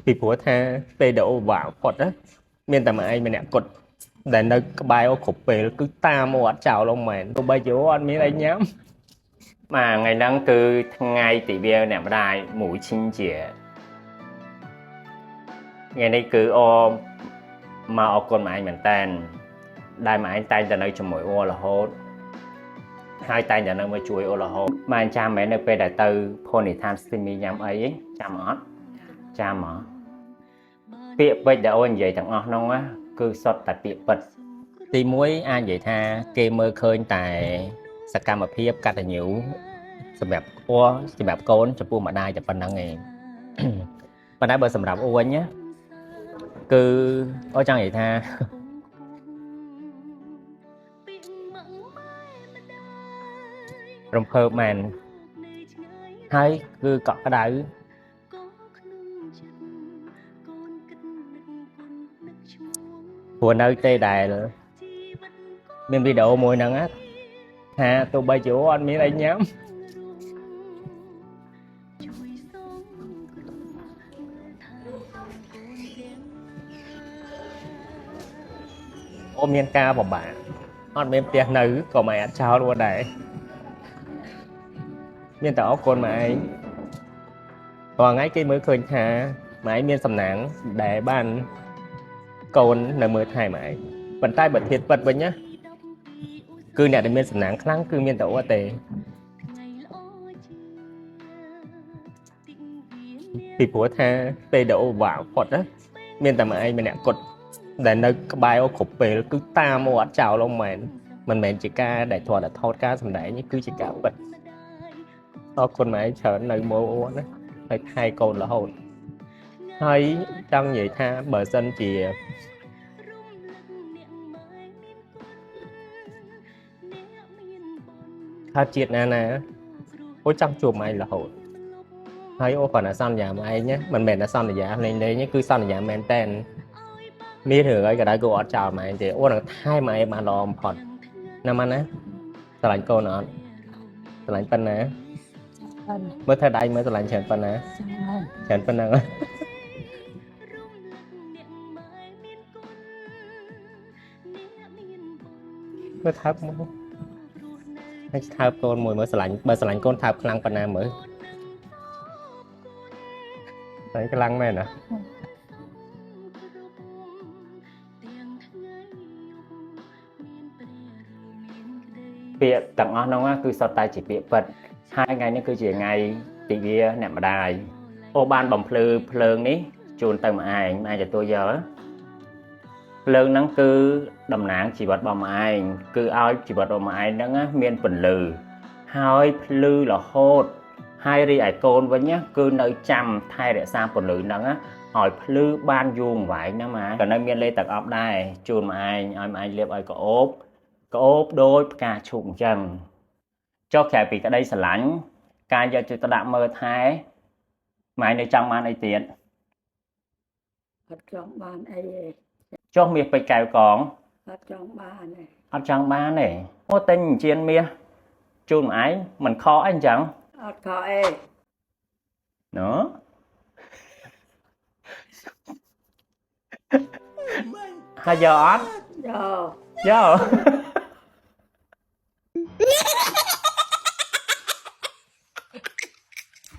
ពីព្រោះថាពេលដែលអូវាគាត់ណាមានតែមួយឯងម្នាក់គាត់ដែលនៅក្បែរអូគ្រប់ពេលគឺតាមអូអត់ចោលអូមែនទោះបីជាអូអត់មានអីញ៉ាំបាទថ្ងៃហ្នឹងគឺថ្ងៃទិវាអ្នកម្ដាយមួយឈិនជាថ្ងៃនេះគឺអូមកអរគុណម្ដាយមែនតែនដែលម្ដាយតែងតែនៅជាមួយអូរហូតហើយតែងតែនៅមកជួយអូរហូតបានចាំមែននៅពេលដែលទៅភូនិឋានស្ទីមីញ៉ាំអីចាំអត់ចាំហ៎ពាក្យពេចន៍ដែលអូននិយាយទាំងអស់ហ្នឹងណាគឺសុទ្ធតែពាក្យពិតទី1អាចនិយាយថាគេមើលឃើញតែសកម្មភាពកតញ្ញូសម្រាប់អូសម្រាប់កូនចំពោះម្ដាយតែប៉ុណ្្នឹងឯងប៉ុន្តែបើសម្រាប់អូវិញណាគឺអូចង់និយាយថារំភើបមែនហើយគឺកក់ក្ដៅព្រោះនៅទេដែលមានវីដេអូមួយហ្នឹងណាថាទោះបីជាអូអត់មានអីញ៉ាំអូមានការពិបាកអត់មានផ្ទះនៅក៏មិនអាចចោលluônដែរមានតែអរគុណម៉ែឯងរាល់ថ្ងៃគេមើលឃើញថាម៉ែឯងមានសំណាងដែលបានកូននៅមើលថែម៉ែឯងប៉ុន្តែបើធៀបពិតវិញណាគឺអ្នកដែលមានសំណាងខ្លាំងគឺមានតែអូទេពីព្រោះថាពេលដែលអូវាគាត់ណាមានតែម៉ែឯងម្នាក់គាត់ដែលនៅក្បែរអូគ្រប់ពេលគឺតាមអូអត់ចោលអូមែនមិនមែនជាការដែលធ្លាប់តែថតការសម្ដែងនេះគឺជាការពិតអរគុណម៉ែឯងច្រើននៅមកអូណាហើយថែកូនរហូតហើយចង់និយាយថាបើសិនជាថាជាតិណាអូចង់ជួបម៉ែឯងរហូតហើយអូគាត់តែសន្យាម៉ែឯងណាមិនមែនតែសន្យាលេងៗគឺសន្យាមែនតែនមានរឿងអីក៏ដោយគឺអត់ចោលម៉ែឯងទេអូនឹងថែម៉ែឯងបានល្អបំផុតណាម៉ាណាស្រឡាញ់កូនអត់ស្រឡាញ់ប៉ុណ្ណាមើលថែដៃមើលស្រឡាញ់ច្រើនប៉ុណ្ណាច្រើនប៉ុណ្ណឹងមើលថើបមកហើយថើបកូនមួយមើលស្រឡាញ់បើស្រឡាញ់កូនថើបខ្លាំងប៉ុណ្ណាមើលស្រឡាញ់ខ្លាំងមែនណាពាក្យទាំងអស់ហ្នឹងគឺសុទ្ធតែជាពាក្យពិតហើយថ្ងៃនេះគឺជាថ្ងៃទិវាអ្នកម្ដាយអូបានបំភ្លឺភ្លើងនេះជូនទៅម្ដាយអាចទទួលយកភ្លើងហ្នឹងគឺតំណាងជីវិតរបស់ម្ដាយគឺឲ្យជីវិតរបស់ម្ដាយហ្នឹងមានពន្លឺហើយភ្លឺរហូតហើយរីឯកូនវិញគឺនៅចាំថែរក្សាពន្លឺហ្នឹងឲ្យភ្លឺបានយូរអង្វែងណាម៉ែក៏នៅមានលេខទឹកអប់ដែរជូនម្ដាយឲ្យម្ដាយលាបឲ្យក្អូបដូចផ្កាឈូកអញ្ចឹងចុះក្រៅពីក្តីស្រឡាញ់ការយកចិត្តទុកដាក់មើលថែម៉ែនៅចង់បានអីទៀតអត់ចង់បានអីទេចុះមាសពេជ្រកែវកងអត់ចង់បានទេអត់ចង់បានទេអូទិញអញ្ជៀនមាសជូនម្ដាយមិនខកអីអញ្ចឹងអត់ខកអីណូហើយយកអត់យកយក